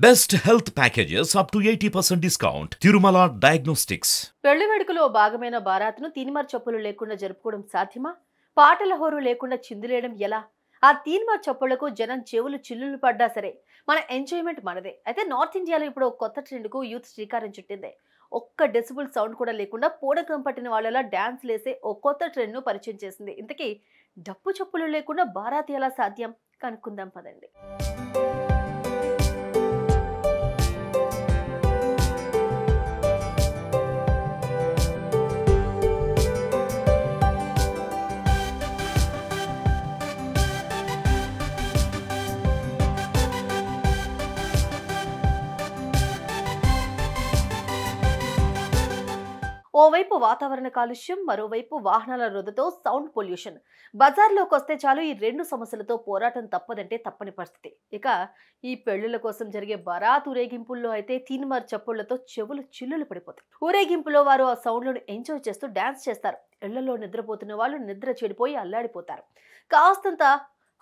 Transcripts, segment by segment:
Best health packages up to 80% discount. Tirumala Diagnostics. పెళ్లి వేడుకలో భాగమైన బారాత్ను తీన్మార్ చెప్పులు లేకుండా జరుపుకోవడం సాధ్యమా? పాటల హోరు లేకుండా చిందులేయడం ఎలా? ఆ తీన్మార్ చెప్పులకు జనం చెవులు చిల్లులు పడ్డా సరే మన ఎంజాయ్మెంట్ మనదే. అయితే నార్త్ ఇండియాలో ఇప్పుడు ఒక కొత్త ట్రెండ్కు యూత్ శ్రీకారం చుట్టింది. ఒక్క డెసిబుల్ సౌండ్ కూడా లేకుండా పూడకం పట్టిన వాళ్ళలా డాన్స్ లేసే ఓ కొత్త ట్రెండ్ను పరిచయం చేసింది. ఇంతకీ డప్పు చెప్పులు లేకుండా బారాత్ ఎలా సాధ్యం? కనుక్కుందాం పదండి. ఓవైపు వాతావరణ కాలుష్యం, మరోవైపు వాహనాల రొదతో సౌండ్ పొల్యూషన్. బజార్లోకి వస్తే చాలు ఈ రెండు సమస్యలతో పోరాటం తప్పదంటే తప్పని పరిస్థితి. ఇక ఈ పెళ్లిళ్ల కోసం జరిగే బరాత్ ఊరేగింపుల్లో అయితే తీన్మార్ చప్పుళ్లతో చెవులు చిల్లులు పడిపోతాయి. ఊరేగింపులో వారు ఆ సౌండ్లను ఎంజాయ్ చేస్తూ డాన్స్ చేస్తారు. ఇళ్లలో నిద్రపోతున్న వాళ్ళు నిద్ర చెడిపోయి అల్లాడిపోతారు. కాస్తంత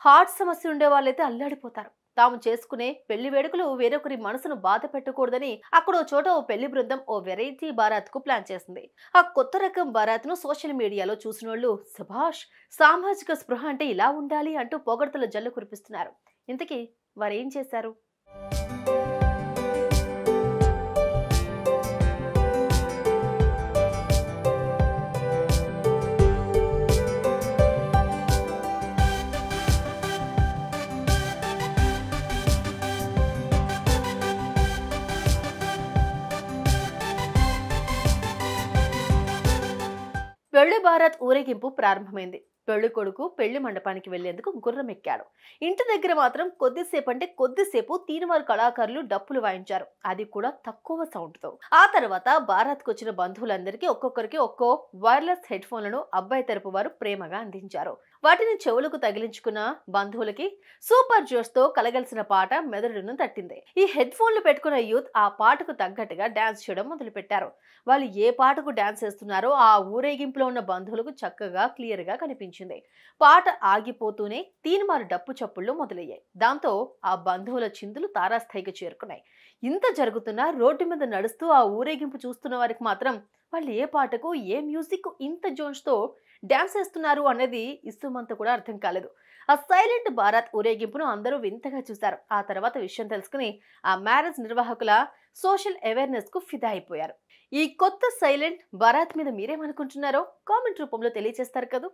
హార్ట్ సమస్య ఉండే వాళ్ళైతే అల్లాడిపోతారు. తాము చేసుకునే పెళ్లి వేడుకలు వేరొకరి మనసును బాధ పెట్టకూడదని అక్కడ ఓ చోట ఓ పెళ్లి బృందం ఓ వెరైటీ బారాత్ కు ప్లాన్ చేసింది. ఆ కొత్త రకం బారాత్ ను సోషల్ మీడియాలో చూసినోళ్లు సభాష్, సామాజిక స్పృహ అంటే ఇలా ఉండాలి అంటూ పొగడ్తల జల్లు కురిపిస్తున్నారు. ఇంతకీ వారేం చేశారు? పెళ్లి బారాత్ ఊరేగింపు ప్రారంభమైంది. పెళ్లి కొడుకు పెళ్లి మండపానికి వెళ్లేందుకు గుర్రం ఎక్కాడు. ఇంటి దగ్గర మాత్రం కొద్దిసేపు తీన్మార్ కళాకారులు డప్పులు వాయించారు. అది కూడా తక్కువ సౌండ్ తో. ఆ తర్వాత బారాత్ కు వచ్చిన బంధువులందరికీ ఒక్కొక్కరికి ఒక్కో వైర్లెస్ హెడ్ ఫోన్లను అబ్బాయి తరపు వారు ప్రేమగా అందించారు. వాటిని చెవులకు తగిలించుకున్న బంధువులకి సూపర్ జోష్ తో కలగలిసిన పాట మెదడును తట్టింది. ఈ హెడ్ ఫోన్లు పెట్టుకున్న యూత్ ఆ పాటకు తగ్గట్టుగా డాన్స్ చేయడం మొదలు పెట్టారు. వాళ్ళు ఏ పాటకు డాన్స్ చేస్తున్నారో ఆ ఊరేగింపులో ఉన్న బంధువులకు చక్కగా క్లియర్ గా కనిపించింది. పాట ఆగిపోతూనే తీన్మార్ డప్పు చప్పుళ్లు మొదలయ్యాయి. దాంతో ఆ బంధువుల చిందులు తారాస్థాయికి చేరుకున్నాయి. ఇంత జరుగుతున్నా రోడ్డు మీద నడుస్తూ ఆ ఊరేగింపు చూస్తున్న వారికి మాత్రం వాళ్ళు ఏ పాటకు ఏ మ్యూజిక్ ఇంత జోష్ తో డాన్స్ చేస్తున్నారు అనేది ఇస్తుమంత కూడా అర్థం కాలేదు. ఆ సైలెంట్ బారాత్ ఊరేగింపును అందరూ వింతగా చూశారు. ఆ తర్వాత విషయం తెలుసుకుని ఆ మ్యారేజ్ నిర్వాహకుల సోషల్ అవేర్నెస్ కు ఫిదా అయిపోయారు. ఈ కొత్త సైలెంట్ బారాత్ మీద మీరేమనుకుంటున్నారో కామెంట్ రూపంలో తెలియజేస్తారు కదా.